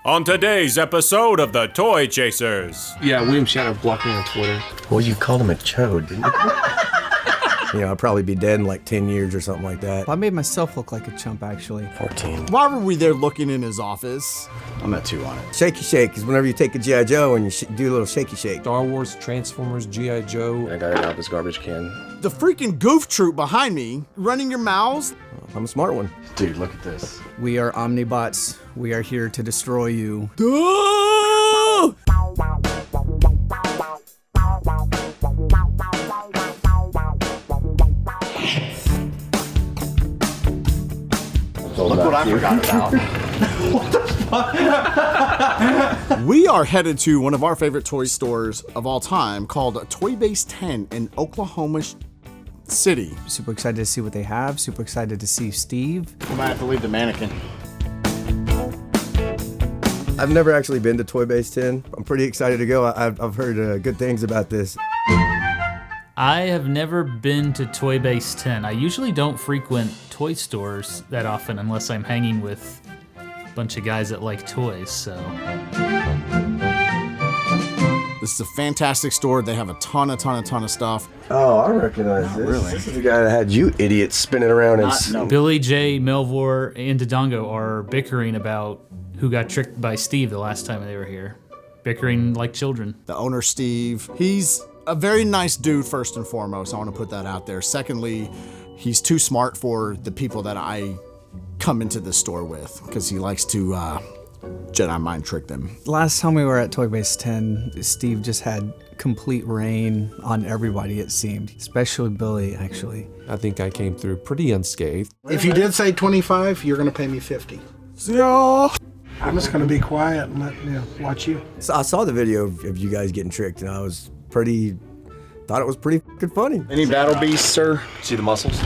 On today's episode of the Toy Chasers. Yeah, William Shatner blocked me on Twitter. Well, you called him a chode, didn't you? I'd probably be dead in like 10 years or something like that. I made myself look like a chump, actually. 14. Why were we there looking in his office? I'm at 2 on it. Shaky shake is whenever you take a G.I. Joe and you do a little shaky shake. Star Wars, Transformers, G.I. Joe. I got it out of his garbage can. The freaking goof troop behind me, running your mouths. I'm a smart one. Dude, look at this. We are Omnibots. We are here to destroy you. Look what I forgot about. We are headed to one of our favorite toy stores of all time called Toy Base 10 in Oklahoma City. Super excited to see what they have. Super excited to see Steve. We might have to leave the mannequin. I've never actually been to Toy Base 10. I'm pretty excited to go. I've heard good things about this. I have never been to Toy Base 10. I usually don't frequent toy stores that often unless I'm hanging with a bunch of guys that like toys, so. This is a fantastic store. They have a ton of stuff. Oh, I recognize this. Really? This is the guy that had you idiots spinning around and... Billy J, Melvor, and Dodongo are bickering about who got tricked by Steve the last time they were here. Bickering like children. The owner, Steve, he's a very nice dude, first and foremost. I want to put that out there. Secondly, he's too smart for the people that I come into this store with because he likes to Jedi mind trick them. Last time we were at Toy Base 10, Steve just had complete reign on everybody, it seemed. Especially Billy, actually. I think I came through pretty unscathed. If you did say 25, you're going to pay me 50. Yeah. I'm just going to be quiet and watch you. So I saw the video of you guys getting tricked, and I was thought it was pretty fucking funny. Any battle beasts, sir? See the muscles?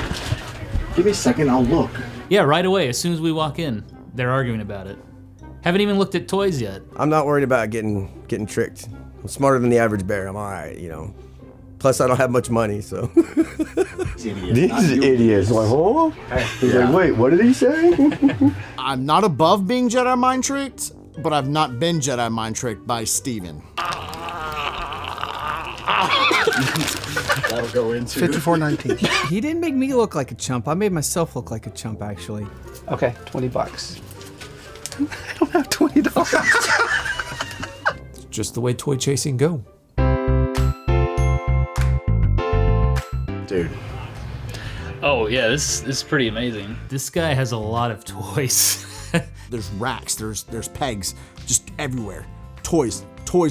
Give me a second, I'll look. Yeah, right away, as soon as we walk in, they're arguing about it. Haven't even looked at toys yet. I'm not worried about getting tricked. I'm smarter than the average bear. I'm all right, Plus, I don't have much money, so. These idiots. Like, oh? He's like, wait, what did he say? I'm not above being Jedi mind tricked, but I've not been Jedi mind tricked by Steven. That'll go into 54.19. He didn't make me look like a chump. I made myself look like a chump, actually. Okay, $20. I don't have $20. Just the way toy chasing go. Dude. Oh yeah, this is pretty amazing. This guy has a lot of toys. There's racks, there's pegs, just everywhere. Toys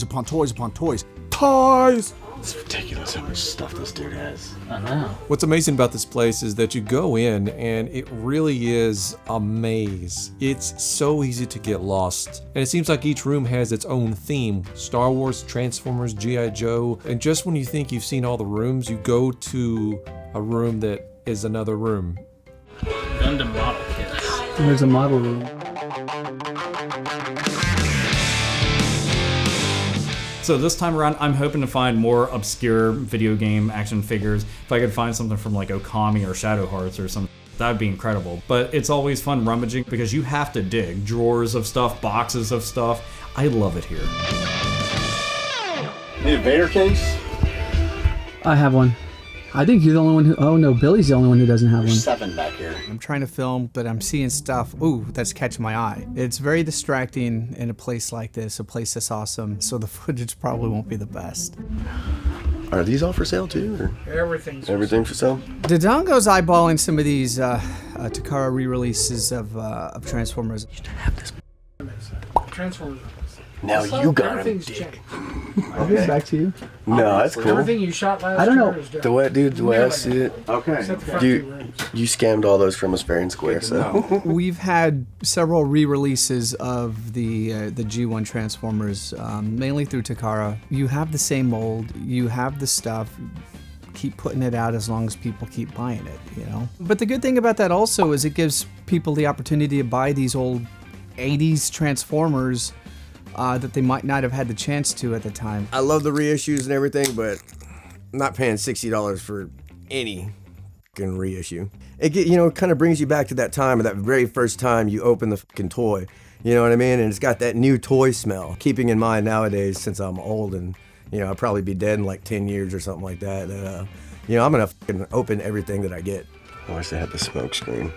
upon toys upon toys. Toys! It's ridiculous how much stuff this dude has. I know. What's amazing about this place is that you go in and it really is a maze. It's so easy to get lost. And it seems like each room has its own theme. Star Wars, Transformers, G.I. Joe. And just when you think you've seen all the rooms, you go to a room that is another room. Gundam model kits. There's a model room. So this time around, I'm hoping to find more obscure video game action figures. If I could find something from like Okami or Shadow Hearts or something, that'd be incredible. But it's always fun rummaging because you have to dig drawers of stuff, boxes of stuff. I love it here. Need a Vader case? I have one. I think you're the only one who... Oh no, Billy's the only one who doesn't have There's one. 7 back here. I'm trying to film, but I'm seeing stuff. Ooh, that's catching my eye. It's very distracting in a place like this, a place that's awesome, so the footage probably won't be the best. Are these all for sale too? Or? Everything's For sale? Dodongo's eyeballing some of these Takara re-releases of Transformers. You should have this. Transformers. Now you got him, Everything's dick. changed. I'll give it back to you. No, that's cool. Everything you shot last I don't year know. is different. The way I see it, Except the first you, 2 rooms. you scammed all those from us fair and square, so. We've had several re-releases of the G1 Transformers, mainly through Takara. You have the same mold, you have the stuff. Keep putting it out as long as people keep buying it, But the good thing about that also is it gives people the opportunity to buy these old 80s Transformers that they might not have had the chance to at the time. I love the reissues and everything, but I'm not paying $60 for any fucking reissue. It kind of brings you back to that time, or that very first time you open the fucking toy, You know what I mean? And it's got that new toy smell. Keeping in mind nowadays, since I'm old and, I'll probably be dead in like 10 years or something like that, I'm gonna fucking open everything that I get. I wish they had the smoke screen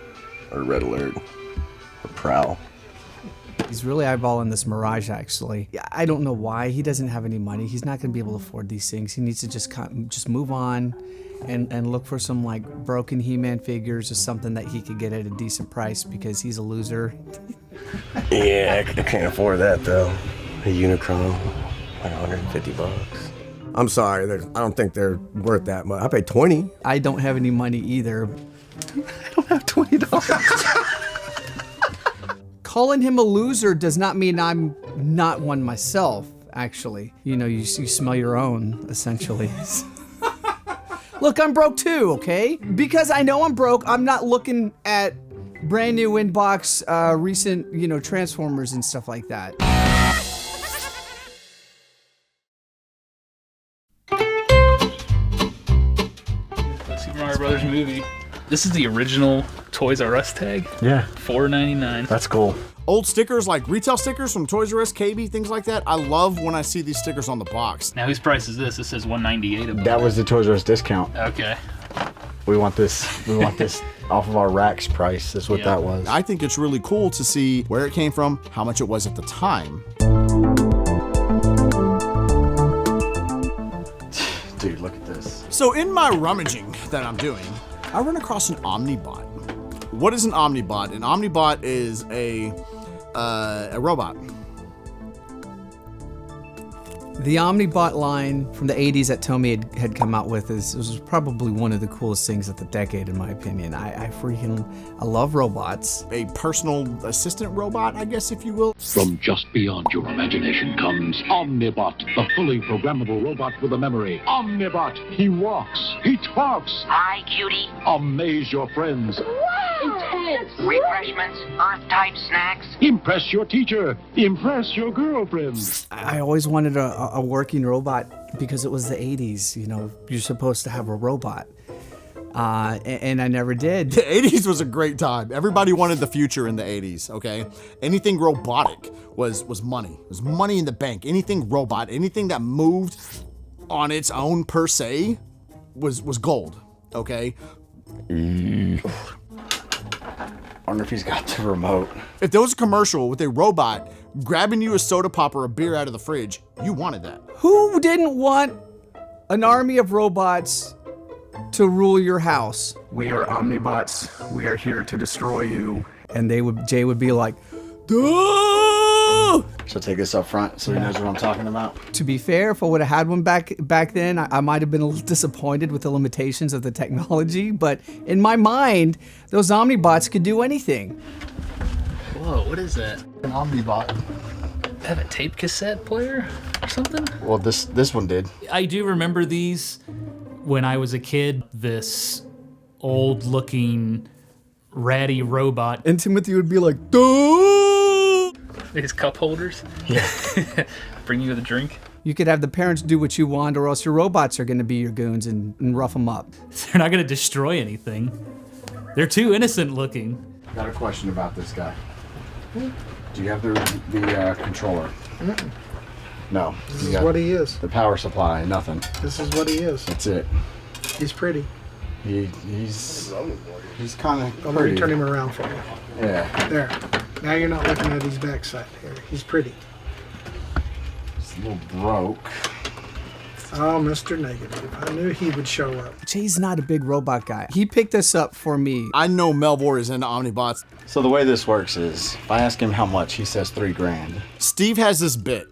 or red alert or prowl. He's really eyeballing this Mirage, actually. I don't know why. He doesn't have any money. He's not going to be able to afford these things. He needs to just move on and look for some, like, broken He-Man figures or something that he could get at a decent price because he's a loser. Yeah, I can't afford that, though. A Unicron, like $150. I'm sorry, I don't think they're worth that much. I paid $20. I don't have any money either. I don't have $20. Calling him a loser does not mean I'm not one myself, actually. You smell your own, essentially. Look, I'm broke too, okay? Because I know I'm broke, I'm not looking at brand new inbox, recent, Transformers and stuff like that. Super Mario Brothers movie. This is the original Toys R Us tag. Yeah. $4.99. That's cool. Old stickers, like retail stickers from Toys R Us, KB, things like that. I love when I see these stickers on the box. Now whose price is this? This says $198 above. That was the Toys R Us discount. Okay. We want this off of our racks price. That's what that was. I think it's really cool to see where it came from, how much it was at the time. Dude, look at this. So in my rummaging that I'm doing, I run across an Omnibot. What is an Omnibot? An Omnibot is a robot. The Omnibot line from the 80s that Tomy had come out with was probably one of the coolest things of the decade, in my opinion. I love robots. A personal assistant robot, I guess, if you will. From just beyond your imagination comes Omnibot, the fully programmable robot with a memory. Omnibot, he walks, he talks. Hi, cutie. Amaze your friends. Intense. Refreshments, Earth-type snacks. Impress your teacher. Impress your girlfriend. I always wanted a working robot because it was the 80s. You're supposed to have a robot. And I never did. The 80s was a great time. Everybody wanted the future in the 80s, okay? Anything robotic was money. It was money in the bank. Anything robot, anything that moved on its own per se was gold, okay? I wonder if he's got the remote. If there was a commercial with a robot grabbing you a soda pop or a beer out of the fridge, you wanted that. Who didn't want an army of robots to rule your house? We are Omnibots. We are here to destroy you. And Jay would be like, duh! So take this up front so he knows what I'm talking about. To be fair, if I would have had one back then, I might have been a little disappointed with the limitations of the technology, but in my mind, those Omnibots could do anything. Whoa, what is that? An Omnibot. They have a tape cassette player or something? Well, this one did. I do remember these when I was a kid. This old-looking ratty robot. And Timothy would be like, duh! These cup holders? Yeah. Bring you a drink? You could have the parents do what you want, or else your robots are going to be your goons and rough them up. They're not going to destroy anything. They're too innocent looking. Got a question about this guy. Do you have the controller? Mm-mm. No. This is what he is. The power supply, nothing. This is what he is. That's it. He's pretty. He's kind of Let me turn him around for you. Yeah. There. Now you're not looking at his backside here. He's pretty. It's a little broke. Oh, Mr. Negative. I knew he would show up. Jay's not a big robot guy. He picked this up for me. I know Melvor is into Omnibots. So the way this works is, if I ask him how much, he says $3,000. Steve has this bit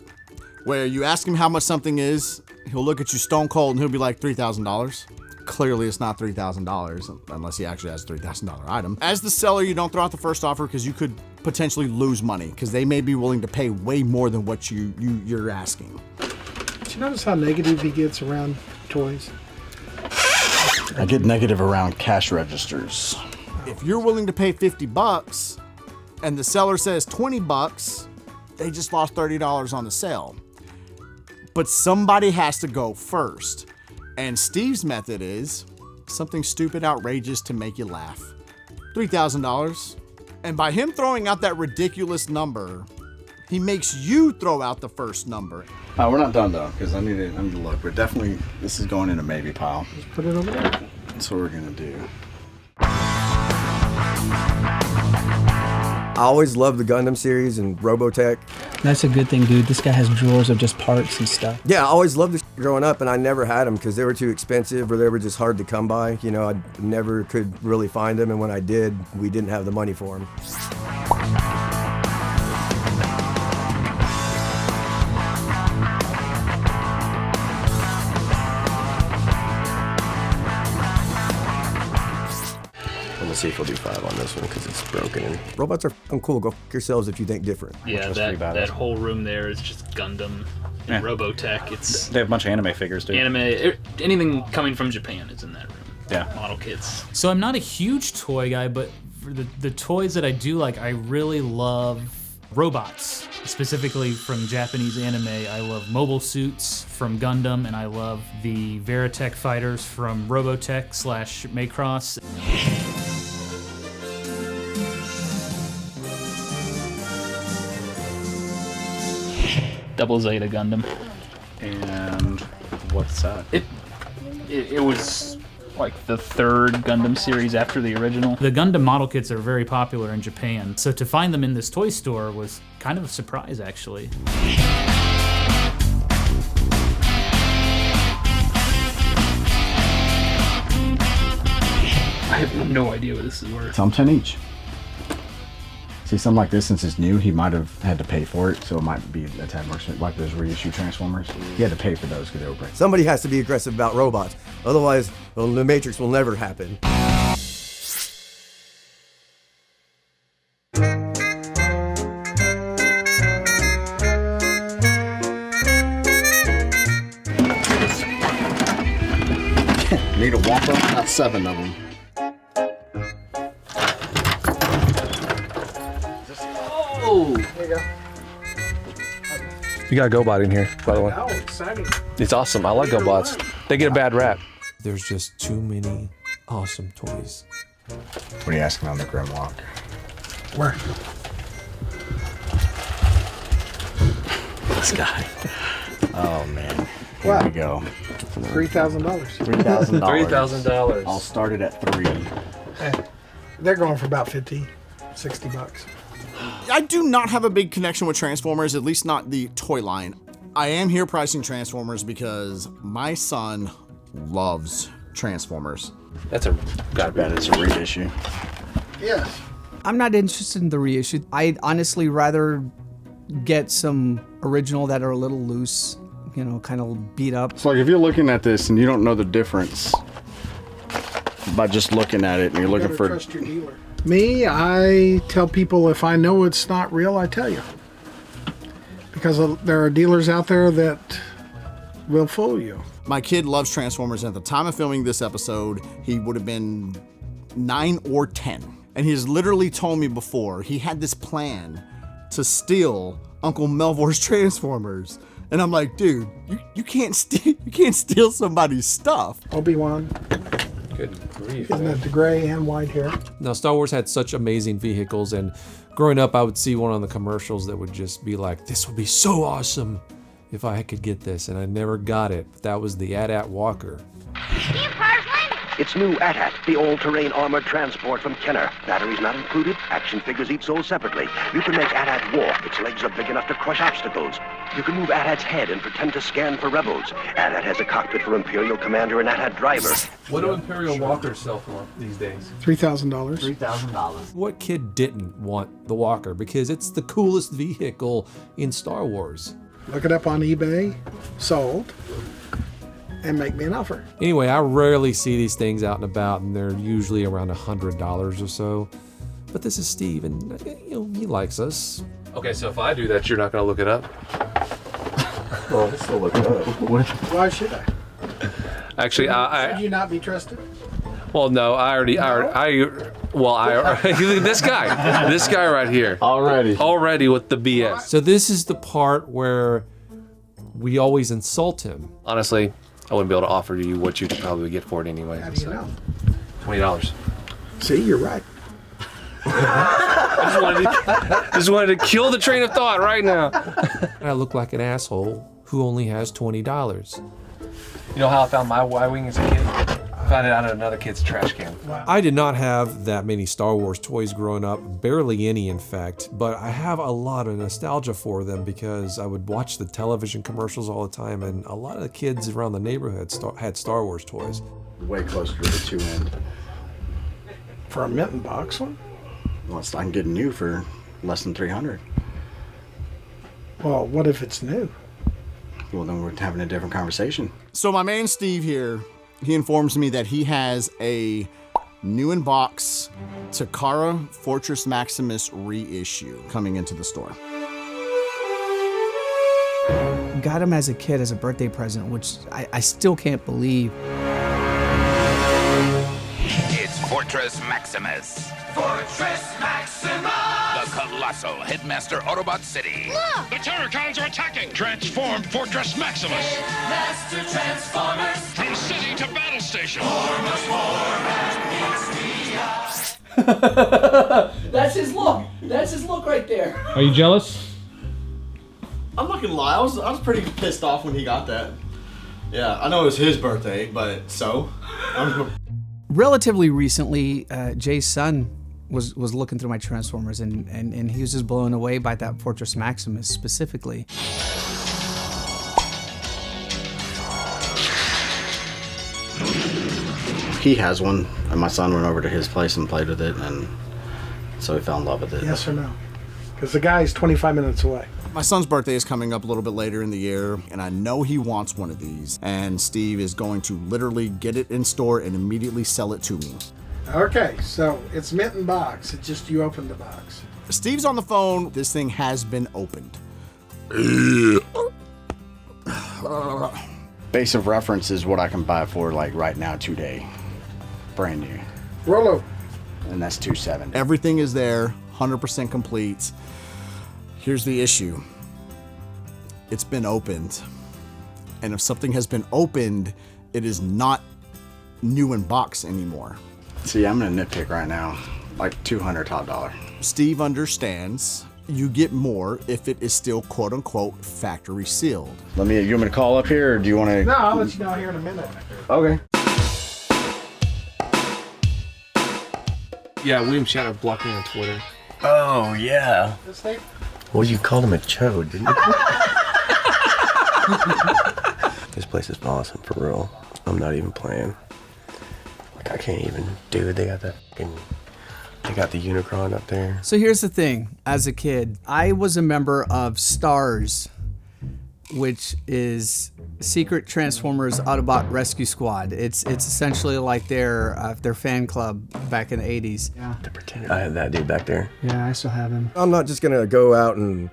where you ask him how much something is, he'll look at you stone cold and he'll be like, $3,000. Clearly it's not $3,000 unless he actually has a $3,000 item. As the seller, you don't throw out the first offer because you could potentially lose money because they may be willing to pay way more than what you're asking. Do you notice how negative he gets around toys? I get negative around cash registers. If you're willing to pay $50 and the seller says $20, they just lost $30 on the sale. But somebody has to go first. And Steve's method is something stupid, outrageous to make you laugh. $3,000. And by him throwing out that ridiculous number, he makes you throw out the first number. We're not done though, because I need to look. We're definitely, this is going in a maybe pile. Just put it over there. That's what we're gonna do. I always loved the Gundam series and Robotech. That's a good thing, dude. This guy has drawers of just parts and stuff. Yeah, I always loved this growing up, and I never had them because they were too expensive or they were just hard to come by. You know, I never could really find them, and when I did, we didn't have the money for them. Let's see if we'll do 5 on this one because it's broken. Robots are f***ing cool. Go f*** yourselves if you think different. Yeah, that whole room there is just Gundam and Robotech. It's They have a bunch of anime figures, too. Anything coming from Japan is in that room. Yeah. Model kits. So I'm not a huge toy guy, but for the toys that I do like, I really love robots. Specifically from Japanese anime, I love mobile suits from Gundam, and I love the Veritech fighters from Robotech/Macross. Double Zeta Gundam. And what's that? It was like the third Gundam series after the original. The Gundam model kits are very popular in Japan, so to find them in this toy store was kind of a surprise, actually. I have no idea what this is worth. Some 10 each. See, something like this, since it's new, he might have had to pay for it, so it might be a tad more expensive, like those reissue Transformers. He had to pay for those because they were brand. Somebody has to be aggressive about robots. Otherwise, well, the Matrix will never happen. Need a Whopper? Not 7 of them. Oh! There you go. You got a GoBot in here, by the way. Oh, exciting. It's awesome. I like GoBots. They get a bad rap. There's just too many awesome toys. What are you asking on the Grimlock? Where? This guy. Oh, man. Here What? we go. $3,000. $3,000. $3,000. I'll start it at 3. They're going for about $50, $60. I do not have a big connection with Transformers, at least not the toy line. I am here pricing Transformers because my son loves Transformers. Gotta bet it's a reissue. Yes. I'm not interested in the reissue. I'd honestly rather get some original that are a little loose, you know, kind of beat up. So like if you're looking at this and you don't know the difference by just looking at it and you're looking Better for... trust your dealer. Me, I tell people if I know it's not real, I tell you. Because there are dealers out there that will fool you. My kid loves Transformers, and at the time of filming this episode, he would have been 9 or 10. And he has literally told me before he had this plan to steal Uncle Melvor's Transformers. And I'm like, dude, you can't steal somebody's stuff. Obi-Wan. Good grief. Isn't that the gray and white hair? Now, Star Wars had such amazing vehicles, and growing up, I would see one on the commercials that would just be like, this would be so awesome if I could get this, and I never got it. But that was the AT-AT Walker. It's new AT-AT, the all-terrain armored transport from Kenner. Batteries not included, action figures each sold separately. You can make AT-AT walk. Its legs are big enough to crush obstacles. You can move AT-AT's head and pretend to scan for rebels. AT-AT has a cockpit for Imperial Commander and AT-AT driver. What do Imperial Walkers sell for these days? $3,000. $3,000. What kid didn't want the Walker? Because it's the coolest vehicle in Star Wars. Look it up on eBay, sold, and make me an offer. Anyway, I rarely see these things out and about, and they're usually around $100 or so. But this is Steve, and you know, he likes us. Okay, so if I do that, you're not going to look it up? Well, I'll still look it up. Why should I? Actually, Should you not be trusted? well, no, this guy right here. Already with the BS. So this is the part where we always insult him. Honestly, I wouldn't be able to offer you what you could probably get for it anyway. How do you know? $20. See, you're right. Just wanted to kill the train of thought right now. I look like an asshole who only has $20. You know how I found my Y-Wing as a kid? I found it out of another kid's trash can. I did not have that many Star Wars toys growing up, barely any in fact, but I have a lot of nostalgia for them because I would watch the television commercials all the time, and a lot of the kids around the neighborhood had Star Wars toys. Way closer to the 2 end. For a mint and box one? Well, I can get new for less than 300. Well, what if it's new? Well, then we're having a different conversation. So my man Steve here, he informs me that he has a new in box Takara Fortress Maximus reissue coming into the store. Got him as a kid as a birthday present, which I still can't believe. It's Fortress Maximus. Fortress Maximus! The colossal headmaster Autobot City. Look! The Terracons are attacking! Transform Fortress Maximus! Master Transformers! From city to battle station! That's his look. That's his look right there. Are you jealous? I'm not gonna lie, I was pretty pissed off when he got that. Yeah, I know it was his birthday, but so? Relatively recently, Jay's son was looking through my Transformers, and he was just blown away by that Fortress Maximus specifically. He has one, and my son went over to his place and played with it, and so he fell in love with it. Yes or no? Because the guy's 25 minutes away. My son's birthday is coming up a little bit later in the year, and I know he wants one of these, and Steve is going to literally get it in store and immediately sell it to me. Okay, so it's mint and box. It's just you opened the box. Steve's on the phone. This thing has been opened. Base of reference is what I can buy it for, like right now, today. Brand new. Rollo. And that's $270. Everything is there, 100% complete. Here's the issue. It's been opened. And if something has been opened, it is not new in box anymore. See, I'm gonna nitpick right now. Like $200 top dollar. Steve understands you get more if it is still quote unquote factory sealed. You want me to call up here, or do you want to? No, I'll let you know here in a minute. Okay. Yeah, William Shatner blocked me on Twitter. Oh, yeah. Well, you called him a chode, didn't you? This place is awesome, for real. I'm not even playing. Like, I can't even, dude, they got the Unicron up there. So here's the thing. As a kid, I was a member of STARS, which is Secret Transformers Autobot Rescue Squad. It's essentially like their fan club back in the 80s. Yeah. I had that dude back there. Yeah, I still have him. I'm not just gonna go out and,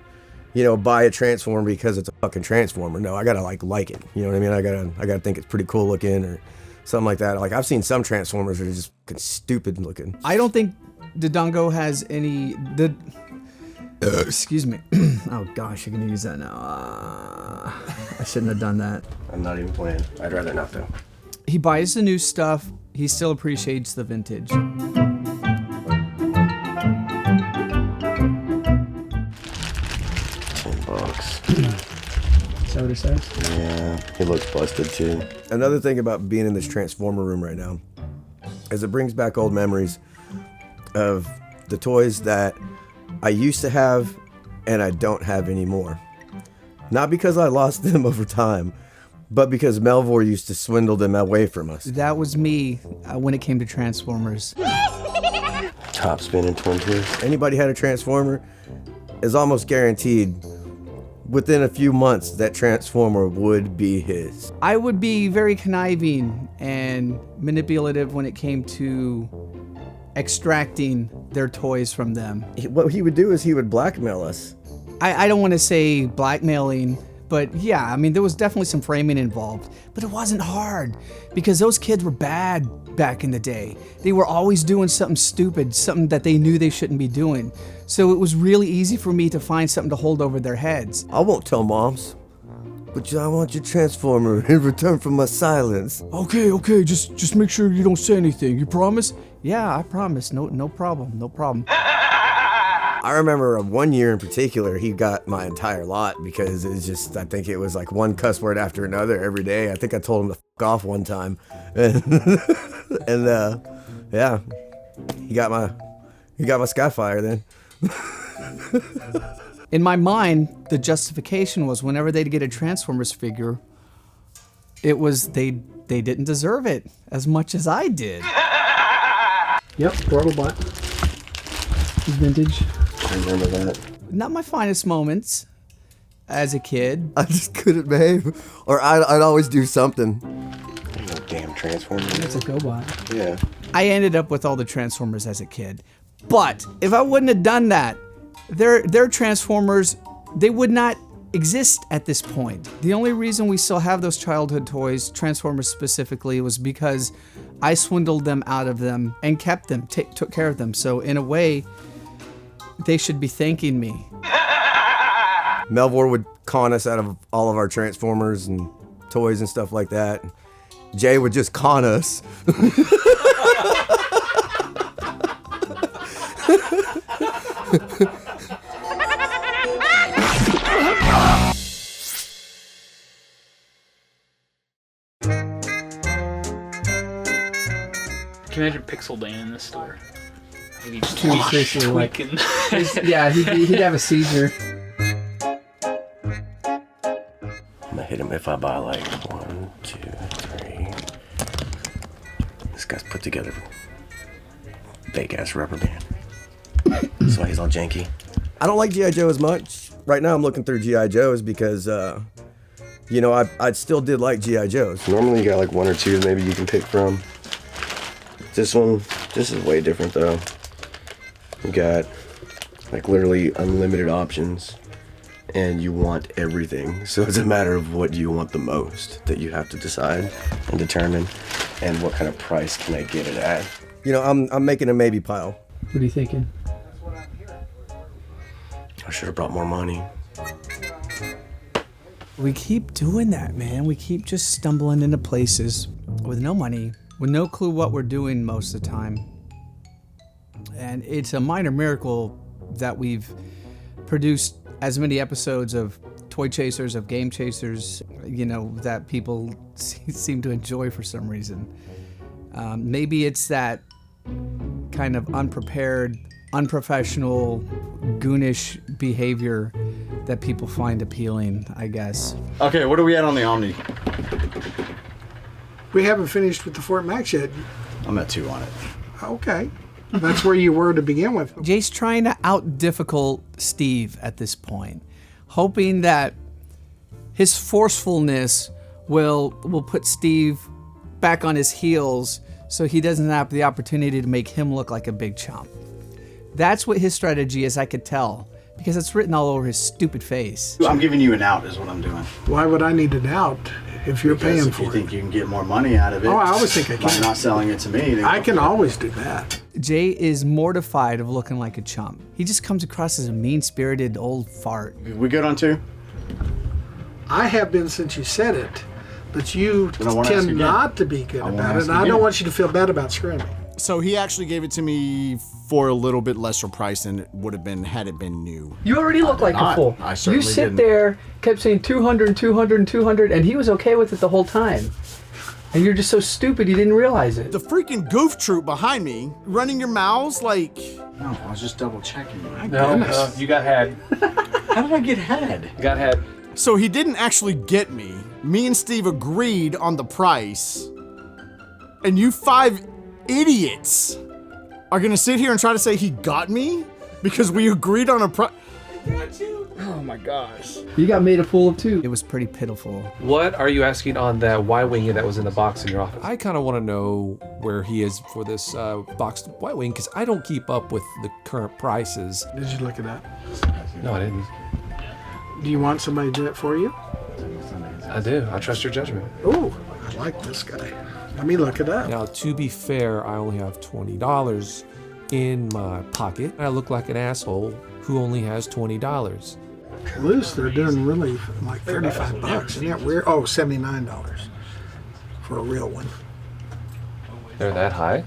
buy a Transformer because it's a fucking Transformer. No, I gotta like it. You know what I mean? I gotta think it's pretty cool looking or something like that. Like I've seen some Transformers that are just fucking stupid looking. I don't think Dodongo has any. Excuse me. Oh gosh, you're gonna use that now. I shouldn't have done that. I'm not even playing. I'd rather not though. He buys the new stuff. He still appreciates the vintage. $10. Is that what it says? Yeah, he looks busted too. Another thing about being in this Transformer room right now is it brings back old memories of the toys that I used to have and I don't have anymore. Not because I lost them over time, but because Melvor used to swindle them away from us. That was me when it came to Transformers. Top spinning twin twist. Anybody had a Transformer is almost guaranteed within a few months that Transformer would be his. I would be very conniving and manipulative when it came to extracting their toys from them. What he would do is he would blackmail us. I don't want to say blackmailing, but yeah, I mean, there was definitely some framing involved, but it wasn't hard because those kids were bad back in the day. They were always doing something stupid, something that they knew they shouldn't be doing. So it was really easy for me to find something to hold over their heads. I won't tell moms, but I want your Transformer in return for my silence. Okay, just make sure you don't say anything. You promise? Yeah, I promise. No problem. I remember one year in particular, he got my entire lot because it's just, I think it was like one cuss word after another every day. I think I told him to f*** off one time. And yeah, he got my Skyfire then. In my mind, the justification was whenever they'd get a Transformers figure, it was they didn't deserve it as much as I did. Yep, Autobot. Vintage. I remember that. Not my finest moments as a kid. I just couldn't behave, or I'd always do something. Damn Transformers. That's a GoBot. Yeah. I ended up with all the Transformers as a kid. But if I wouldn't have done that, their Transformers, they would not exist at this point. The only reason we still have those childhood toys, Transformers specifically, was because I swindled them out of them and kept them, took care of them. So in a way, they should be thanking me. Melvor would con us out of all of our Transformers and toys and stuff like that. Jay would just con us. Can you imagine Pixel Dan in this store? I think he's Seriously, like, tweaking. yeah, he'd have a seizure. I'm gonna hit him if I buy like 1, 2, 3. This guy's put together fake ass rubber band. That's why he's all janky. I don't like G.I. Joe as much. Right now I'm looking through G.I. Joes because, you know, I still did like G.I. Joes. Normally you got like 1 or 2 maybe you can pick from. This is way different though. You got like literally unlimited options and you want everything. So it's a matter of what you want the most that you have to decide and determine, and what kind of price can I get it at. You know, I'm making a maybe pile. What are you thinking? I should have brought more money. We keep doing that, man. We keep just stumbling into places with no money, with no clue what we're doing most of the time. And it's a minor miracle that we've produced as many episodes of Toy Chasers, of Game Chasers, you know, that people seem to enjoy for some reason. Maybe it's that kind of unprepared, unprofessional, goonish behavior that people find appealing, I guess. Okay, what are we at on the Omni? We haven't finished with the Fort Max yet. I'm at 2 on it. Okay. That's where you were to begin with. Jay's trying to out-difficult Steve at this point, hoping that his forcefulness will put Steve back on his heels so he doesn't have the opportunity to make him look like a big chump. That's what his strategy is, I could tell, because it's written all over his stupid face. I'm giving you an out is what I'm doing. Why would I need an out if you're Because paying if for you it? think you can get more money out of it. Oh, I always think I by can. not selling it to me. then I go can for it. always do that. Jay is mortified of looking like a chump. He just comes across as a mean-spirited old fart. We good on 2? I have been since you said it, but you Then I won't ask tend again. not to be good I won't about it, ask and I don't again. want you to feel bad about screaming. So he actually gave it to me for a little bit lesser price than it would have been had it been new. You already look like a not. fool. I You certainly sit didn't. there, kept saying 200, 200, 200, and he was okay with it the whole time. And you're just so stupid you didn't realize it. The freaking goof troop behind me, running your mouths like... No, I was just double checking. No, you got had. How did I get had? You got had. So he didn't actually get me. Me and Steve agreed on the price. And you 5 idiots are gonna sit here and try to say he got me? Because we agreed on a price. Oh my gosh. You got made a fool of too. It was pretty pitiful. What are you asking on that Y-Wing that was in the box in your office? I kind of want to know where he is for this boxed White Wing because I don't keep up with the current prices. Did you look it up? No, I didn't. Do you want somebody to do it for you? I do. I trust your judgment. Ooh, I like this guy. Let me look it up. Now, to be fair, I only have $20 in my pocket. I look like an asshole who only has $20. Loose, they're doing really like 35 bucks. Isn't that weird? Oh, $79 for a real one. They're that high?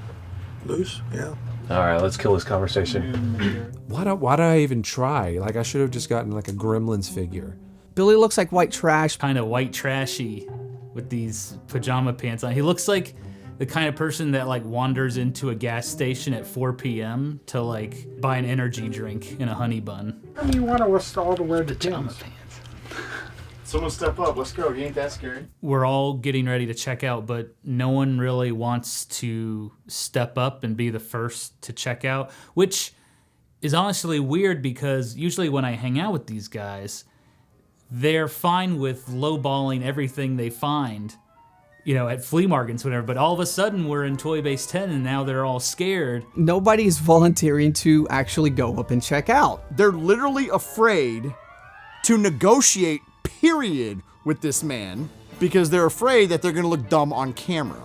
Loose, yeah. All right, let's kill this conversation. Why did I even try? Like, I should have just gotten like a Gremlins figure. Billy looks like white trash. Kind of white trashy with these pajama pants on. He looks like the kind of person that like wanders into a gas station at 4 p.m. to like buy an energy drink and a honey bun. How do you want us all to wear pajama pants? Someone step up. Let's go. You ain't that scary. We're all getting ready to check out, but no one really wants to step up and be the first to check out, which is honestly weird because usually when I hang out with these guys, they're fine with lowballing everything they find, you know, at flea markets, whatever. But all of a sudden we're in Toy Base 10 and now they're all scared. Nobody's volunteering to actually go up and check out. They're literally afraid to negotiate, period, with this man because they're afraid that they're gonna look dumb on camera.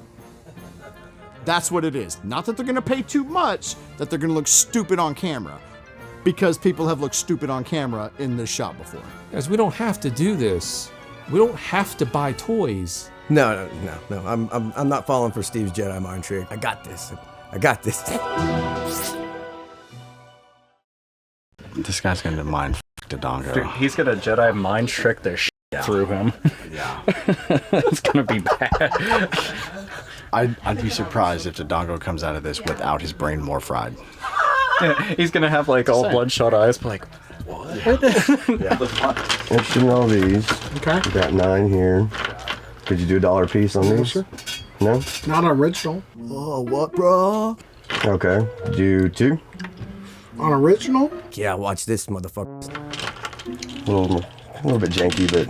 That's what it is. Not that they're gonna pay too much, that they're gonna look stupid on camera. Because people have looked stupid on camera in this shop before. Guys, we don't have to do this. We don't have to buy toys. No. I'm not falling for Steve's Jedi mind trick. I got this. This guy's gonna mind Dodongo. Dude, he's gonna Jedi mind trick their shit through him. Yeah. It's gonna be bad. I'd be surprised if Dodongo comes out of this without his brain more fried. He's gonna have like all bloodshot eyes, but like, what? Interested in all these. Okay. We got 9 here. Could you do $1 a piece on these? Sure. No? Not original. Oh, what, bro? Okay. Do 2? On original? Yeah, watch this, motherfucker. A little bit janky, but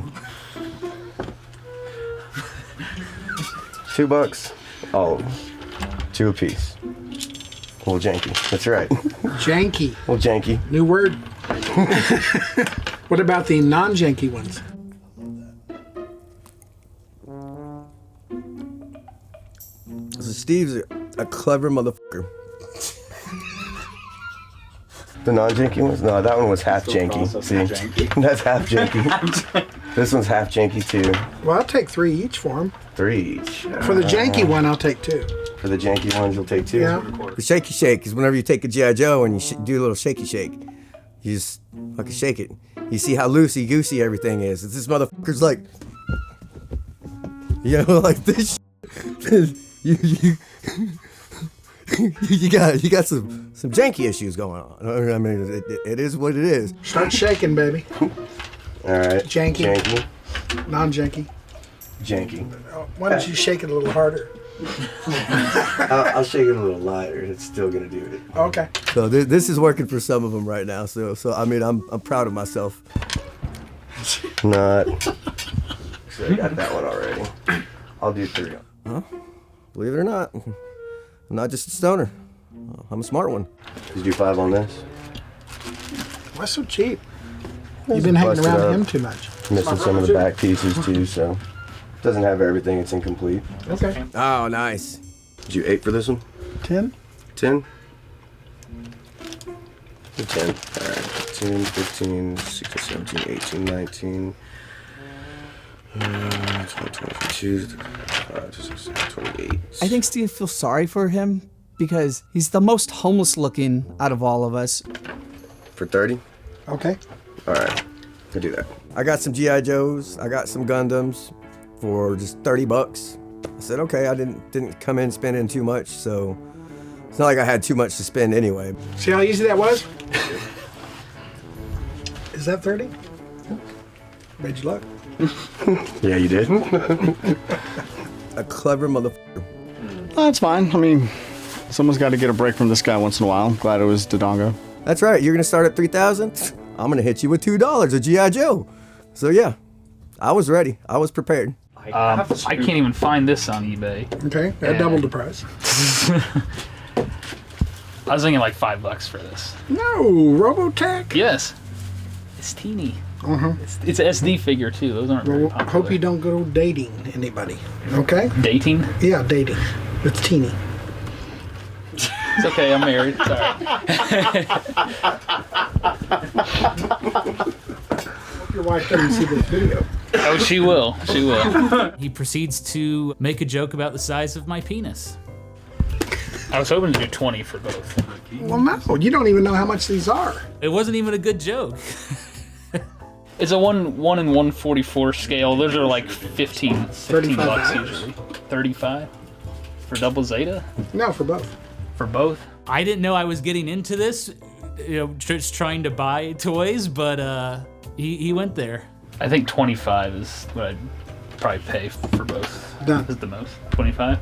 $2. Oh, 2 a piece. A little janky. That's right. Janky. A little janky. New word. What about the non-janky ones? So Steve's a clever motherfucker. The non-janky ones? No, that one was half janky. See? That's half janky. This one's half janky too. Well, I'll take 3 each for them. 3 each. For the janky one, I'll take 2. For the janky ones, you'll take 2? Yeah. The shaky shake is whenever you take a G.I. Joe and you do a little shaky shake. You just fucking shake it. You see how loosey-goosey everything is. It's this motherfucker's like... You know, like this you got some janky issues going on. I mean, it is what it is. Start shaking, baby. All right. Janky. Janky. Non-janky. Janky. Why don't you shake it a little harder? I'll shake it a little lighter. It's still gonna do it. Okay. So this is working for some of them right now. So I mean, I'm proud of myself. Not. So I got that one already. I'll do 3. Huh? Believe it or not, I'm not just a stoner. I'm a smart one. Did you do 5 on this? Why so cheap? You've been hanging around him too much. Missing some of the back pieces too, so doesn't have everything. It's incomplete. Okay. Oh, nice. Did you 8 for this one? 10. 10. 10. All right. 15, 15, 16, 17, 18, 19. 22, 28. I think Steve feels sorry for him because he's the most homeless looking out of all of us. For 30? Okay. All right. I'll do that. I got some G.I. Joes. I got some Gundams for just $30. I said, okay, I didn't come in spending too much, so it's not like I had too much to spend anyway. See how easy that was? Is that 30? Made you look. Yeah, you did. A clever motherfucker. That's fine. I mean, someone's got to get a break from this guy once in a while. I'm glad it was Dodongo. That's right. You're gonna start at 3,000. I'm gonna hit you with $2 a G.I. Joe. So yeah, I was ready. I was prepared. I can't even find this on eBay. Okay, that doubled the price. I was thinking like $5 for this. No, Robotech. Yes, it's teeny. Uh-huh. It's an SD figure too. Those aren't very popular. Hope you don't go dating anybody. Okay? Dating? Yeah, dating. It's teeny. It's okay. I'm married. Sorry. Hope your wife doesn't see this video. Oh, she will. She will. He proceeds to make a joke about the size of my penis. I was hoping to do 20 for both. Well, no, you don't even know how much these are. It wasn't even a good joke. It's a 1 in 144 scale. Those are like 15 bucks usually. 35 for double Zeta? No, for both. For both? I didn't know I was getting into this, just trying to buy toys, but he went there. I think 25 is what I'd probably pay for both. Done. Is the most. 25?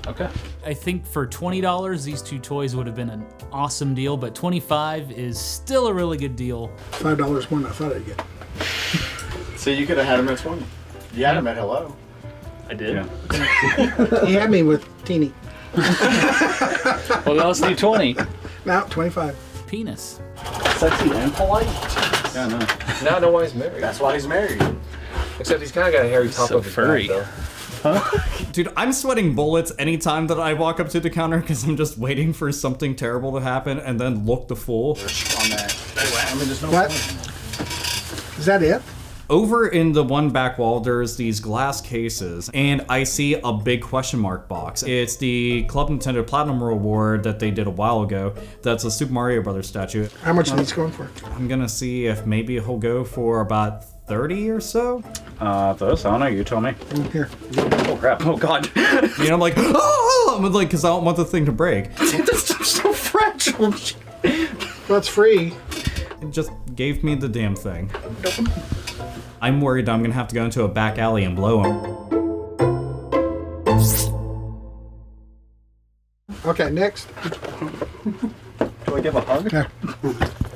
Okay. I think for $20, these two toys would have been an awesome deal, but $25 is still a really good deal. $5 more than I thought I'd get. So you could have had him at 20. You had him at hello. I did? Yeah. He had me with teeny. Well, then let's do 20. No, 25. Penis. Sexy and polite. Yeah, no. Now I know why he's married. That's why he's married. Except he's kind of got a hairy top So of his furry. back, though. Dude, I'm sweating bullets anytime that I walk up to the counter because I'm just waiting for something terrible to happen and then look the fool. On that. I mean, there's no What? Is that it? Over in the one back wall, there's these glass cases, and I see a big question mark box. It's the Club Nintendo Platinum Reward that they did a while ago. That's a Super Mario Brothers statue. How much are these going for? I'm gonna see if maybe he'll go for about 30 or so. Those, I don't know, you tell me. Here. Oh crap, oh god. You know, I'm like, oh, I'm like, because I don't want the thing to break. This stuff's so fragile. That's free. It just gave me the damn thing. I'm worried I'm gonna have to go into a back alley and blow him. Okay, next. Do I give a hug? Yeah.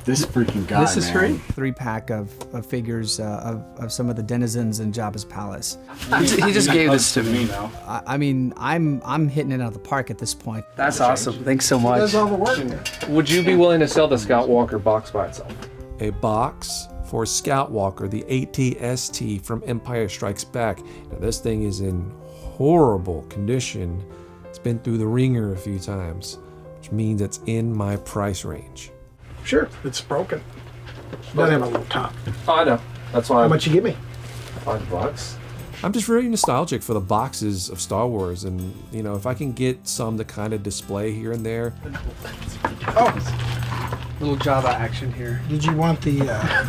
This freaking guy, This is man. free. 3-pack of figures of some of the denizens in Jabba's palace. He just gave this to me. I mean, I'm hitting it out of the park at this point. That's awesome. Thanks so much. Does all the work. Would you be willing to sell the Scout Walker box by itself? A box for Scout Walker, the ATST from Empire Strikes Back. Now, this thing is in horrible condition. It's been through the ringer a few times, which means it's in my price range. Sure, it's broken. Doesn't have a little top. Oh, I know. That's why. How much you give me? $5. I'm just really nostalgic for the boxes of Star Wars, and you know, if I can get some to kind of display here and there. Oh, Little Java action here. did you want the?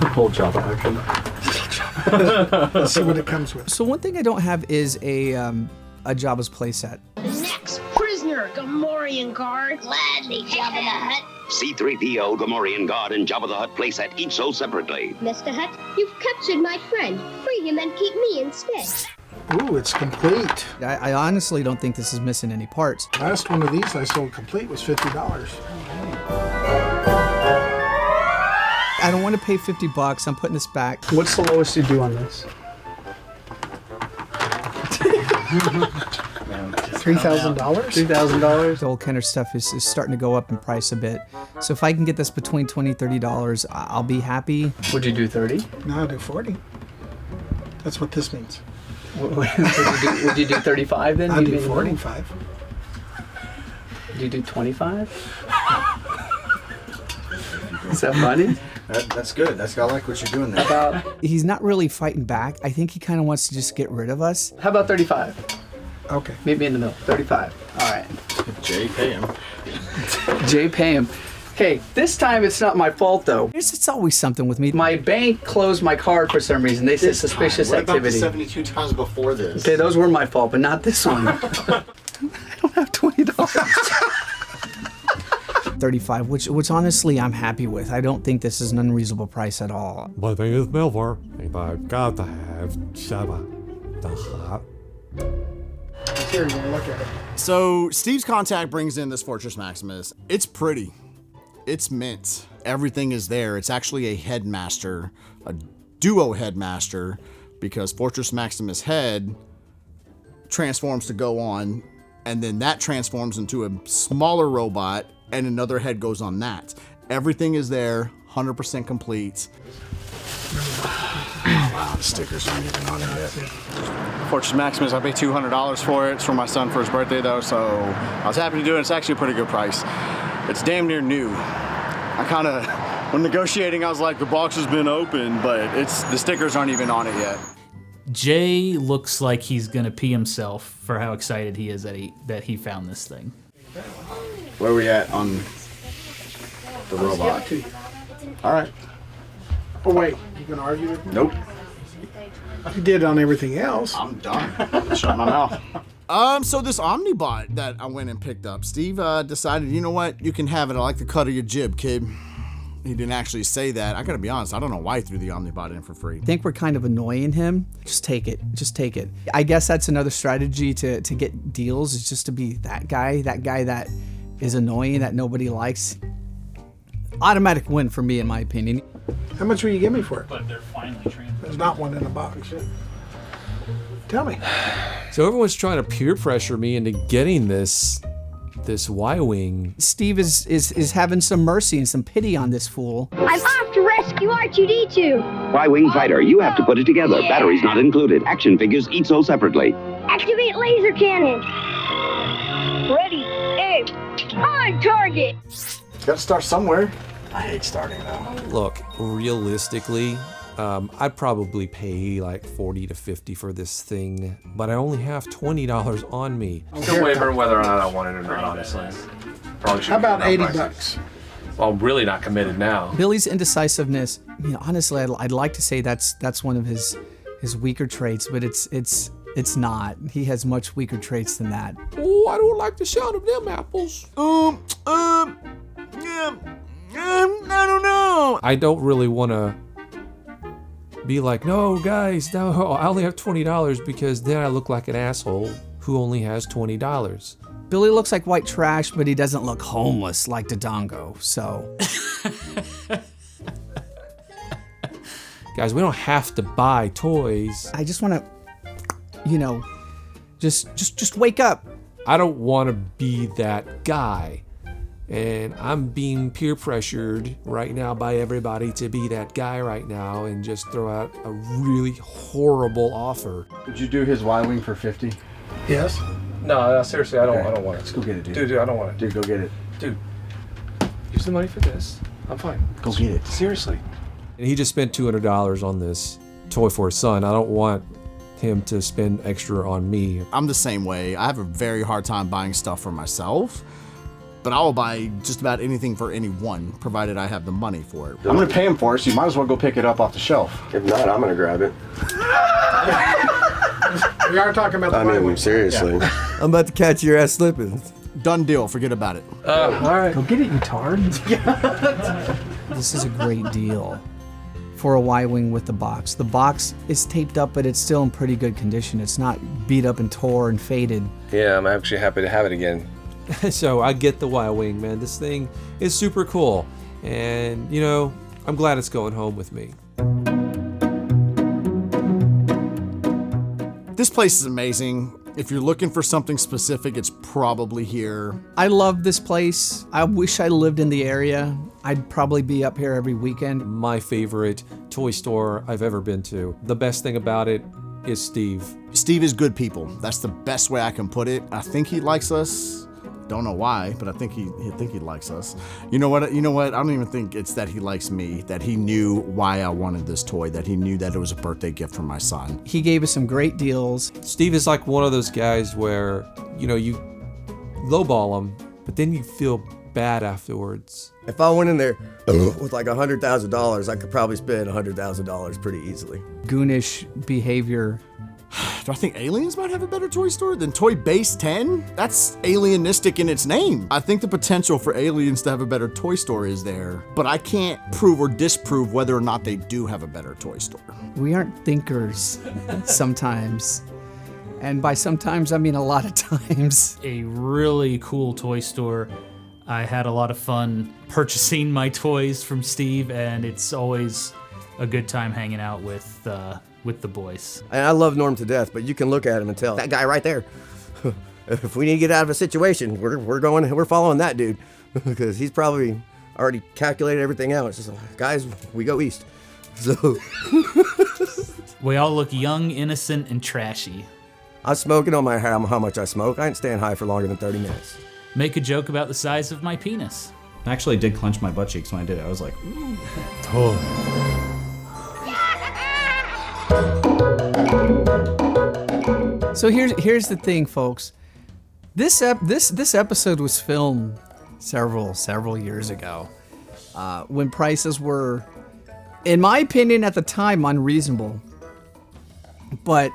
Whole Java action. Let's see what it comes with. So one thing I don't have is a Jabba's playset. Next prisoner, Gamorrean guard. Gladly, Jabba the Hutt. C-3PO, Gamorrean Guard, and Jabba the Hutt playset, each sold separately. Mr. Hutt, you've captured my friend. Free him and keep me instead. Ooh, it's complete. I honestly don't think this is missing any parts. Last one of these I sold complete was $50. I don't want to pay $50. I'm putting this back. What's the lowest you do on this? $3,000? $3,000? The old Kenner stuff is starting to go up in price a bit. So if I can get this between $20 and $30, I'll be happy. Would you do 30? No, I'll do 40. That's what this means. Would you do 35 then? I'll You'd do be in the middle? 45. Would you do 25? Is that funny? That's good. I like what you're doing there. He's not really fighting back. I think he kind of wants to just get rid of us. How about 35? Okay. Meet me in the middle. 35. All right. Jay, pay him. Jay, pay him. Okay, this time it's not my fault though. It's always something with me. My bank closed my card for some reason. They said This suspicious time. What activity. about the 72 times before this? Okay, those were my fault, but not this one. I don't have $20. 35, which honestly I'm happy with. I don't think this is an unreasonable price at all. My thing is Melvor, and I've got to have Jabba the Hutt. Here, you're gonna look at it. So Steve's contact brings in this Fortress Maximus. It's pretty. It's mint. Everything is there. It's actually a headmaster, a duo headmaster, because Fortress Maximus head transforms to go on, and then that transforms into a smaller robot, and another head goes on that. Everything is there, 100% complete. Wow, the stickers aren't even on it yet. Fortress Maximus, I paid $200 for it. It's for my son for his birthday though, so I was happy to do it. It's actually a pretty good price. It's damn near new. When negotiating, I was like, the box has been open, but the stickers aren't even on it yet. Jay looks like he's gonna pee himself for how excited he is that he found this thing. Where are we at on the robot? Give it to you. All right. Oh wait, you gonna argue with me? Nope. You did on everything else. I'm done. Shut my mouth. So this Omnibot that I went and picked up, Steve decided, you know what, you can have it. I like the cut of your jib, kid. He didn't actually say that. I gotta be honest, I don't know why he threw the Omnibot in for free. I think we're kind of annoying him. Just take it. Just take it. I guess that's another strategy to get deals, is just to be that guy that is annoying, that nobody likes. Automatic win for me, in my opinion. How much will you give me for it? But they're finally transferred. There's not one in the box. Tell me. So everyone's trying to peer pressure me into getting this Y-Wing. Steve is having some mercy and some pity on this fool. I'm off to rescue R2-D2. Y-Wing fighter, you have to put it together. Batteries not included. Action figures each sold separately. Activate laser cannon. Ready, aim, on target. Gotta start somewhere. I hate starting though. Look, realistically, I'd probably pay like $40 to $50 for this thing, but I only have $20 on me. Still wavering whether or not I want it or not, honestly. Probably should. How about be around $80? prices. Well, I'm really not committed now. Billy's indecisiveness, you know, honestly, I'd like to say that's one of his weaker traits, but it's not. He has much weaker traits than that. Oh, I don't like the sound of them apples. I don't know. I don't really want to be like, no, guys, no, I only have $20 because then I look like an asshole who only has $20. Billy looks like white trash, but he doesn't look homeless like Dodongo, so. Guys, we don't have to buy toys. I just want to, you know, just wake up. I don't want to be that guy. And I'm being peer pressured right now by everybody to be that guy right now and just throw out a really horrible offer. Would you do his Y-Wing for 50? Yes. No, seriously, I don't Okay. want it. Let's go get it, dude. Dude, I don't want it. Dude, go get it. Dude, use the money for this. I'm fine. Go get it. Seriously. And he just spent $200 on this toy for his son. I don't want him to spend extra on me. I'm the same way. I have a very hard time buying stuff for myself, but I will buy just about anything for anyone, provided I have the money for it. I'm gonna pay him for it, so you might as well go pick it up off the shelf. If not, I'm gonna grab it. We are talking about the I mean, Y-Wing. seriously. I'm about to catch your ass slipping. Done deal. Forget about it. All right. Go get it, you tard. This is a great deal for a Y-Wing with the box. The box is taped up, but it's still in pretty good condition. It's not beat up and tore and faded. Yeah, I'm actually happy to have it again. So I get the Y-Wing, man. This thing is super cool. And, you know, I'm glad it's going home with me. This place is amazing. If you're looking for something specific, it's probably here. I love this place. I wish I lived in the area. I'd probably be up here every weekend. My favorite toy store I've ever been to. The best thing about it is Steve. Steve is good people. That's the best way I can put it. I think he likes us. Don't know why, but I think he likes us. You know what? I don't even think it's that he likes me, that he knew why I wanted this toy, that he knew that it was a birthday gift from my son. He gave us some great deals. Steve is like one of those guys where, you know, you lowball him, but then you feel bad afterwards. If I went in there with like $100,000, I could probably spend $100,000 pretty easily. Goonish behavior. Do I think Aliens might have a better toy store than Toy Base 10? That's alienistic in its name. I think the potential for Aliens to have a better toy store is there, but I can't prove or disprove whether or not they do have a better toy store. We aren't thinkers sometimes. And by sometimes, I mean a lot of times. A really cool toy store. I had a lot of fun purchasing my toys from Steve, and it's always a good time hanging out with the boys. And I love Norm to death, but you can look at him and tell that guy right there. If we need to get out of a situation, we're following that dude because he's probably already calculated everything out. It's just like, guys, we go east. So we all look young, innocent, and trashy. I'm smoking on my how much I smoke. I ain't staying high for longer than 30 minutes. Make a joke about the size of my penis. I actually did clench my butt cheeks when I did it. I was like, ooh. Oh. So here's the thing, folks. This episode was filmed several years ago, when prices were, in my opinion, at the time, unreasonable. But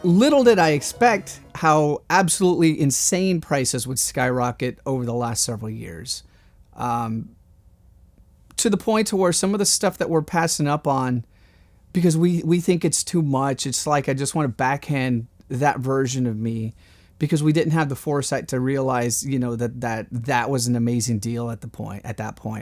little did I expect how absolutely insane prices would skyrocket over the last several years. To the point to where some of the stuff that we're passing up on, because we think it's too much, it's like I just want to backhand that version of me, because we didn't have the foresight to realize, that was an amazing deal at that point.